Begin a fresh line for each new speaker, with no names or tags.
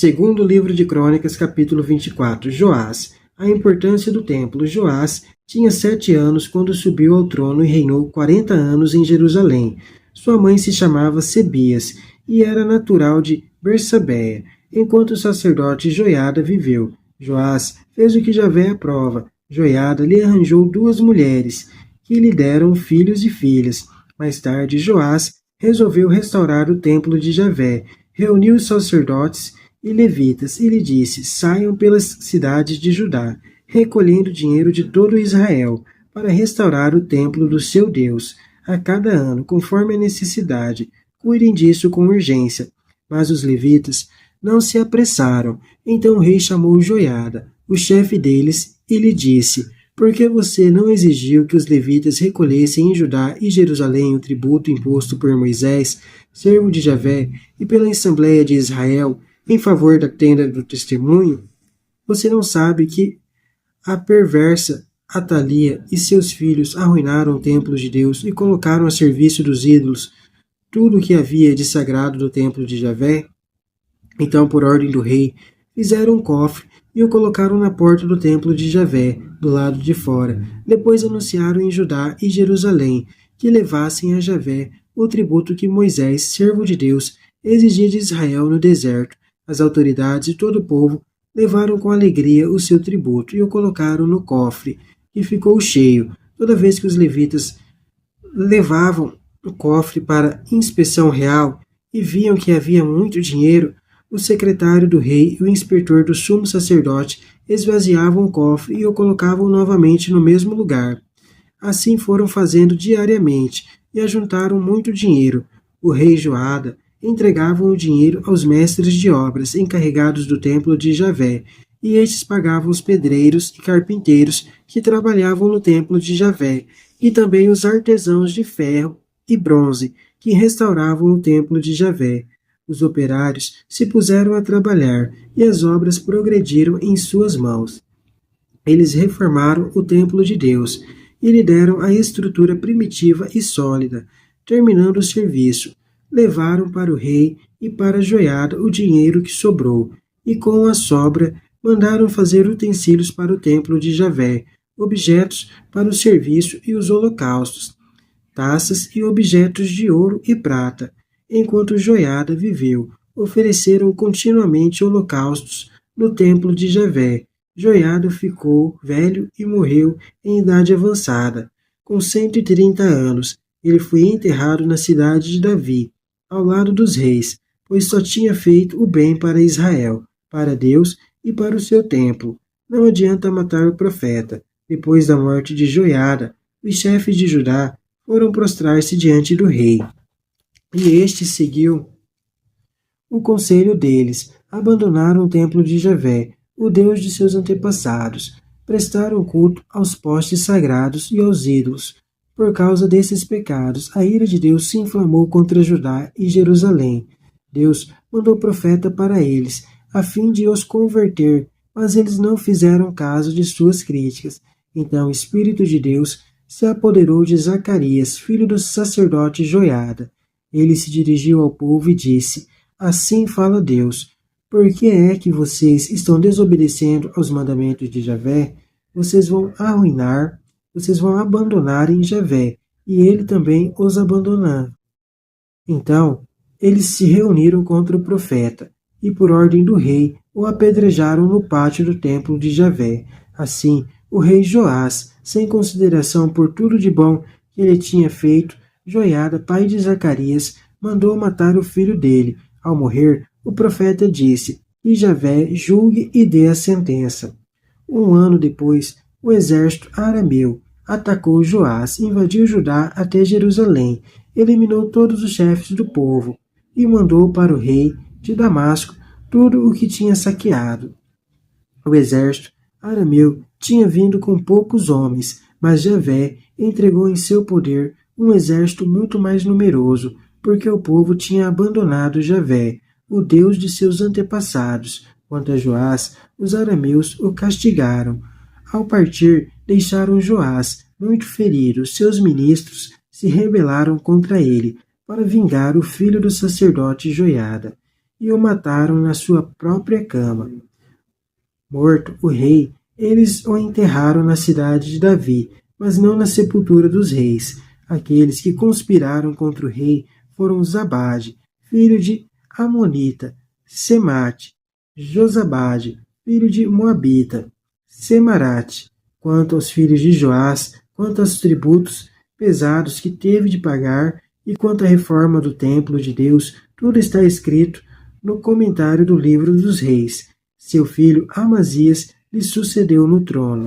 Segundo livro de Crônicas, capítulo 24. Joás. A importância do templo. Joás tinha 7 anos quando subiu ao trono e reinou 40 anos em Jerusalém. Sua mãe se chamava Sebias e era natural de Bersabeia, enquanto o sacerdote Joiada viveu. Joás fez o que Javé aprova. Joiada lhe arranjou 2 mulheres, que lhe deram filhos e filhas. Mais tarde, Joás resolveu restaurar o templo de Javé, reuniu os sacerdotes e levitas, e lhe disse: saiam pelas cidades de Judá, recolhendo dinheiro de todo Israel, para restaurar o templo do seu Deus, a cada ano, conforme a necessidade. Cuidem disso com urgência. Mas os levitas não se apressaram. Então o rei chamou Joiada, o chefe deles, e lhe disse: por que você não exigiu que os levitas recolhessem em Judá e Jerusalém o tributo imposto por Moisés, servo de Javé, e pela Assembleia de Israel, em favor da tenda do testemunho? Você não sabe que a perversa Atalia e seus filhos arruinaram o templo de Deus e colocaram a serviço dos ídolos tudo o que havia de sagrado do templo de Javé? Então, por ordem do rei, fizeram um cofre e o colocaram na porta do templo de Javé, do lado de fora. Depois anunciaram em Judá e Jerusalém que levassem a Javé o tributo que Moisés, servo de Deus, exigia de Israel no deserto. As autoridades e todo o povo levaram com alegria o seu tributo e o colocaram no cofre, que ficou cheio. Toda vez que os levitas levavam o cofre para inspeção real e viam que havia muito dinheiro, o secretário do rei e o inspetor do sumo sacerdote esvaziavam o cofre e o colocavam novamente no mesmo lugar. Assim foram fazendo diariamente e ajuntaram muito dinheiro. O rei Joiada entregava o dinheiro aos mestres de obras encarregados do templo de Javé, e estes pagavam os pedreiros e carpinteiros que trabalhavam no templo de Javé, e também os artesãos de ferro e bronze que restauravam o templo de Javé. Os operários se puseram a trabalhar, e as obras progrediram em suas mãos. Eles reformaram o templo de Deus, e lhe deram a estrutura primitiva e sólida. Terminando o serviço, levaram para o rei e para Joiada o dinheiro que sobrou, e com a sobra mandaram fazer utensílios para o templo de Javé, objetos para o serviço e os holocaustos, taças e objetos de ouro e prata. Enquanto Joiada viveu, ofereceram continuamente holocaustos no templo de Javé. Joiada ficou velho e morreu em idade avançada, com 130 anos. Ele foi enterrado na cidade de Davi, ao lado dos reis, pois só tinha feito o bem para Israel, para Deus e para o seu templo. Não adianta matar o profeta. Depois da morte de Joiada, os chefes de Judá foram prostrar-se diante do rei. E este seguiu o conselho deles. Abandonaram o templo de Javé, o Deus de seus antepassados. Prestaram culto aos postes sagrados e aos ídolos. Por causa desses pecados, a ira de Deus se inflamou contra Judá e Jerusalém. Deus mandou profeta para eles, a fim de os converter, mas eles não fizeram caso de suas críticas. Então o Espírito de Deus se apoderou de Zacarias, filho do sacerdote Joiada. Ele se dirigiu ao povo e disse: assim fala Deus, por que é que vocês estão desobedecendo aos mandamentos de Javé? Vocês vão abandonar em Javé, e ele também os abandonará. Então, eles se reuniram contra o profeta, e por ordem do rei, o apedrejaram no pátio do templo de Javé. Assim, o rei Joás, sem consideração por tudo de bom que ele tinha feito, Joiada, pai de Zacarias, mandou matar o filho dele. Ao morrer, o profeta disse: que Javé julgue e dê a sentença. 1 ano depois, o exército arameu atacou Joás, invadiu Judá até Jerusalém, eliminou todos os chefes do povo e mandou para o rei de Damasco tudo o que tinha saqueado. O exército arameu tinha vindo com poucos homens, mas Javé entregou em seu poder um exército muito mais numeroso, porque o povo tinha abandonado Javé, o Deus de seus antepassados. Quanto a Joás, os arameus o castigaram. Ao partir, deixaram Joás muito ferido. Seus ministros se rebelaram contra ele, para vingar o filho do sacerdote Joiada. e o mataram na sua própria cama. Morto o rei, eles o enterraram na cidade de Davi, mas não na sepultura dos reis. Aqueles que conspiraram contra o rei foram Zabade, filho de Amonita, Semate, Josabade, filho de Moabita, Semarate. Quanto aos filhos de Joás, quanto aos tributos pesados que teve de pagar, e quanto à reforma do templo de Deus, tudo está escrito no comentário do livro dos reis. Seu filho Amazias lhe sucedeu no trono.